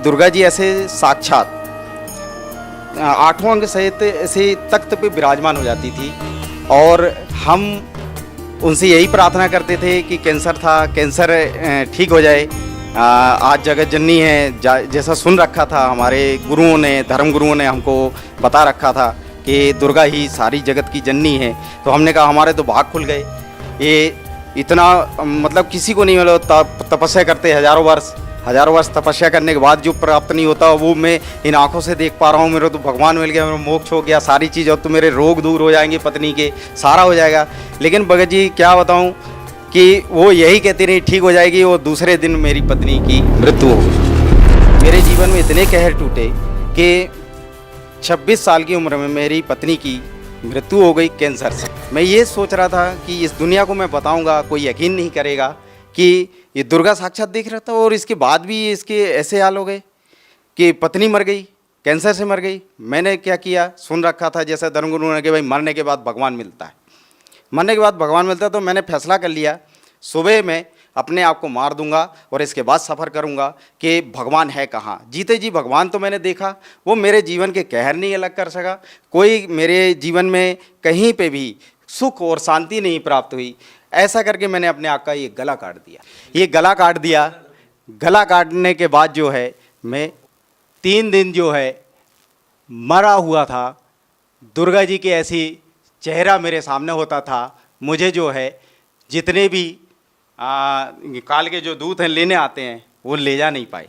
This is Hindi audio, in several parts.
दुर्गा जी ऐसे साक्षात आठवां अंग सहित ऐसे तख्त पे विराजमान हो जाती थी और हम उनसे यही प्रार्थना करते थे कि कैंसर था, कैंसर ठीक हो जाए। आज जगत जननी है, जैसा सुन रखा था हमारे गुरुओं ने, धर्म गुरुओं ने हमको बता रखा था कि दुर्गा ही सारी जगत की जननी है। तो हमने कहा हमारे तो भाग खुल गए। ये इतना मतलब किसी को नहीं मिला। तपस्या करते हज़ारों वर्ष तपस्या करने के बाद जो प्राप्त नहीं होता वो मैं इन आंखों से देख पा रहा हूँ। मेरे तो भगवान मिल गया, मेरा मोक्ष हो गया, सारी चीज़, और तो मेरे रोग दूर हो जाएंगे, पत्नी के सारा हो जाएगा। लेकिन भगत जी क्या बताऊँ कि वो यही कहती रही ठीक हो जाएगी, वो दूसरे दिन मेरी पत्नी की मृत्यु हो गई। मेरे जीवन में इतने कहर टूटे कि 26 साल की उम्र में मेरी पत्नी की मृत्यु हो गई कैंसर से। मैं ये सोच रहा था कि इस दुनिया को मैं बताऊंगा, कोई यकीन नहीं करेगा कि ये दुर्गा साक्षात देख रहा था और इसके बाद भी इसके ऐसे हाल हो गए कि पत्नी मर गई, कैंसर से मर गई। मैंने क्या किया, सुन रखा था जैसे धर्मगुरु ने कि भाई मरने के बाद भगवान मिलता है, मरने के बाद भगवान मिलता है। तो मैंने फैसला कर लिया सुबह मैं अपने आप को मार दूंगा और इसके बाद सफ़र करूंगा कि भगवान है कहाँ। जीते जी भगवान तो मैंने देखा, वो मेरे जीवन के कहर नहीं अलग कर सका। कोई मेरे जीवन में कहीं पे भी सुख और शांति नहीं प्राप्त हुई। ऐसा करके मैंने अपने आप का ये गला काट दिया। ये गला काट दिया। गला काटने के बाद जो है मैं 3 दिन जो है मरा हुआ था। दुर्गा जी के ऐसी चेहरा मेरे सामने होता था। मुझे जो है जितने भी काल के जो दूत हैं लेने आते हैं वो ले जा नहीं पाए।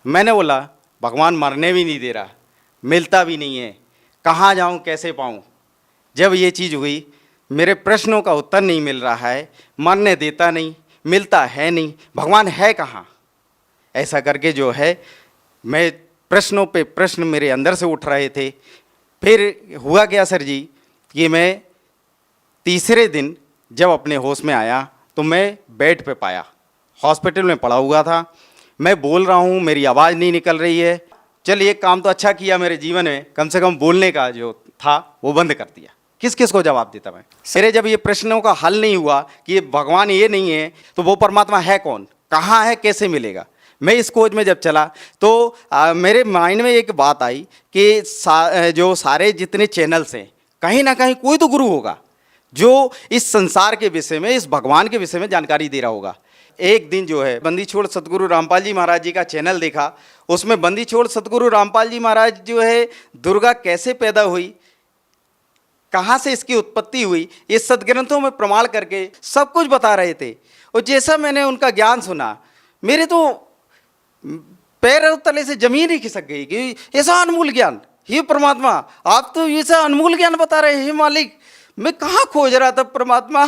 मैंने बोला भगवान मरने भी नहीं दे रहा, मिलता भी नहीं है, कहाँ जाऊँ, कैसे पाऊँ। जब ये चीज़ हुई, मेरे प्रश्नों का उत्तर नहीं मिल रहा है, मरने देता नहीं, मिलता है नहीं, भगवान है कहाँ। ऐसा करके जो है मैं प्रश्नों पे प्रश्न मेरे अंदर से उठ रहे थे। फिर हुआ क्या सर जी कि मैं तीसरे दिन जब अपने होश में आया तो मैं बेड पे पाया, हॉस्पिटल में पड़ा हुआ था। मैं बोल रहा हूँ, मेरी आवाज़ नहीं निकल रही है। चल एक काम तो अच्छा किया मेरे जीवन में, कम से कम बोलने का जो था वो बंद कर दिया। किस किस को जवाब देता मैं। मेरे जब ये प्रश्नों का हल नहीं हुआ कि भगवान ये नहीं है तो वो परमात्मा है कौन, कहाँ है, कैसे मिलेगा। मैं इस खोज में जब चला तो मेरे माइंड में एक बात आई कि जो सारे जितने चैनल्स हैं कहीं ना कहीं कोई तो गुरु होगा जो इस संसार के विषय में, इस भगवान के विषय में जानकारी दे रहा होगा। एक दिन जो है बंदी छोड़ सतगुरु रामपाल जी महाराज जी का चैनल देखा। उसमें बंदी छोड़ सतगुरु रामपाल जी महाराज जो है दुर्गा कैसे पैदा हुई, कहाँ से इसकी उत्पत्ति हुई, ये सदग्रंथों में प्रमाण करके सब कुछ बता रहे थे। और जैसा मैंने उनका ज्ञान सुना, मेरे तो पैर तले से जमीन ही खिसक गई कि ऐसा अनमोल ज्ञान, हे परमात्मा आप तो ऐसा अनमोल ज्ञान बता रहे हैं मालिक। मैं कहाँ खोज रहा था परमात्मा,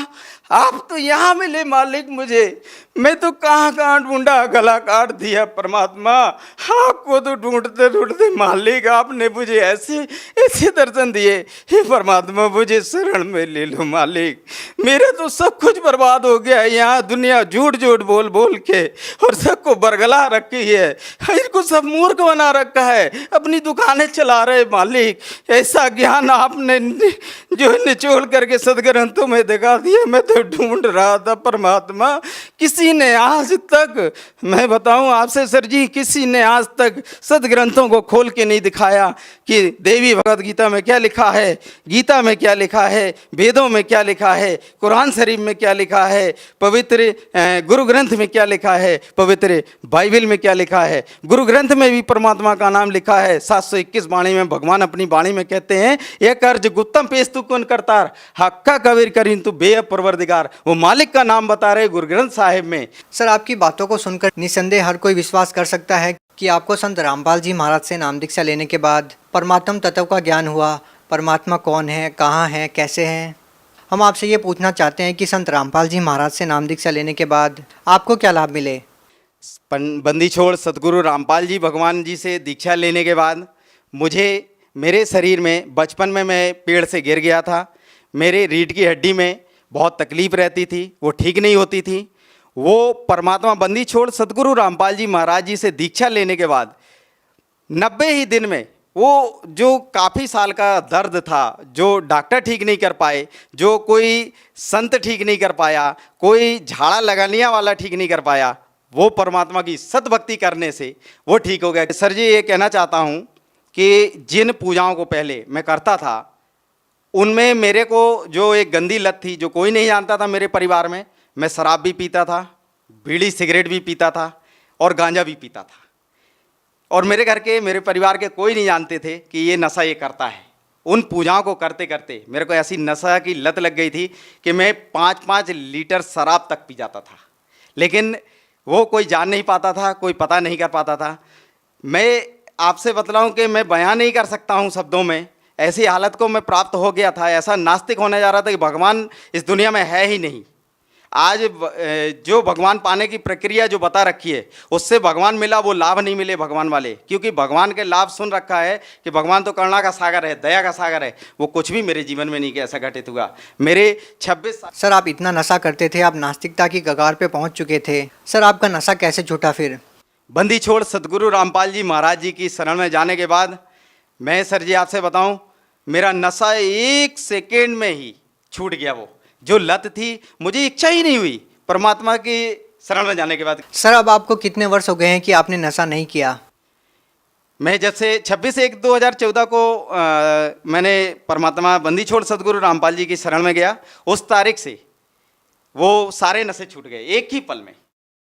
आप तो यहाँ मिले मालिक मुझे। मैं तो कहाँ कहाँ ढूंढा, गला काट दिया परमात्मा। आपको तो ढूंढते ढूंढते मालिक आपने मुझे ऐसे ऐसे दर्शन दिए। हे परमात्मा मुझे शरण में ले लो मालिक, मेरा तो सब कुछ बर्बाद हो गया है। यहाँ दुनिया झूठ झूठ बोल बोल के और सबको बरगला रखी है, इनको सब मूर्ख बना रखा है, अपनी दुकानें चला रहे मालिक। ऐसा ज्ञान आपने जो निचोड़ करके सदग्रंथों में दिखा दिया। मैं तो ढूंढ रहा था परमात्मा, किसी ने आज तक, मैं बताऊं आपसे सर जी, किसी ने आज तक सदग्रंथों को खोल के नहीं दिखाया कि देवी भगवत गीता में क्या लिखा है, गीता में क्या लिखा है, वेदों में क्या लिखा है, कुरान शरीफ में क्या लिखा है, पवित्र गुरु ग्रंथ में क्या लिखा है, पवित्र बाइबल में क्या लिखा है। गुरु ग्रंथ में भी परमात्मा का नाम लिखा है। 721 वाणी में भगवान अपनी वाणी में कहते हैं, एक अर्ज गुत्तम पेश तू कौन करतार, हक्का कबीर करीन तू बेअब परवरदिगार। वो मालिक का नाम बता रहे गुरु ग्रंथ साहिब में। सर आपकी बातों को सुनकर निसंदेह हर कोई विश्वास कर सकता है कि आपको संत रामपाल जी महाराज से नाम दीक्षा लेने के बाद परमात्म तत्व का ज्ञान हुआ। परमात्मा कौन है, कहाँ है, कैसे हैं। हम आपसे ये पूछना चाहते हैं कि संत रामपाल जी महाराज से नाम दीक्षा लेने के बाद आपको क्या लाभ मिले। बंदी छोड़ सतगुरु रामपाल जी भगवान जी से दीक्षा लेने के बाद मुझे, मेरे शरीर में बचपन में मैं पेड़ से गिर गया था। मेरे रीढ़ की हड्डी में बहुत तकलीफ़ रहती थी, वो ठीक नहीं होती थी। वो परमात्मा बंदी छोड़ सतगुरु रामपाल जी महाराज जी से दीक्षा लेने के बाद 90 ही दिन में वो जो काफ़ी साल का दर्द था, जो डॉक्टर ठीक नहीं कर पाए, जो कोई संत ठीक नहीं कर पाया, कोई झाड़ा लगानिया वाला ठीक नहीं कर पाया, वो परमात्मा की सद्भक्ति करने से वो ठीक हो गया। सर जी ये कहना चाहता हूँ कि जिन पूजाओं को पहले मैं करता था उनमें मेरे को जो एक गंदी लत थी जो कोई नहीं जानता था मेरे परिवार में, मैं शराब भी पीता था, बीड़ी सिगरेट भी पीता था और गांजा भी पीता था। और मेरे घर के मेरे परिवार के कोई नहीं जानते थे कि ये नशा ये करता है। उन पूजाओं को करते करते मेरे को ऐसी नशा की लत लग गई थी कि मैं 5-5 लीटर शराब तक पी जाता था, लेकिन वो कोई जान नहीं पाता था, कोई पता नहीं कर पाता था। मैं आपसे बतलाऊं कि मैं बयान नहीं कर सकता हूं शब्दों में, ऐसी हालत को मैं प्राप्त हो गया था, ऐसा नास्तिक होने जा रहा था कि भगवान इस दुनिया में है ही नहीं। आज जो भगवान पाने की प्रक्रिया जो बता रखी है उससे भगवान मिला, वो लाभ नहीं मिले भगवान वाले, क्योंकि भगवान के लाभ सुन रखा है कि भगवान तो करुणा का सागर है, दया का सागर है। वो कुछ भी मेरे जीवन में नहीं कि ऐसा घटित हुआ। मेरे 26 साल। सर आप इतना नशा करते थे, आप नास्तिकता की कगार पे पहुंच चुके थे। सर आपका नशा कैसे छूटा फिर? बंदी छोड़ सतगुरु रामपाल जी महाराज जी की शरण में जाने के बाद मैं सर जी आपसे बताऊं, मेरा नशा 1 सेकेंड में ही छूट गया। वो जो लत थी मुझे इच्छा ही नहीं हुई परमात्मा की शरण में जाने के बाद। सर अब आपको कितने वर्ष हो गए हैं कि आपने नशा नहीं किया? मैं जब से 26/1/2014 को मैंने परमात्मा बंदी छोड़ सतगुरु रामपाल जी की शरण में गया, उस तारीख से वो सारे नशे छूट गए एक ही पल में।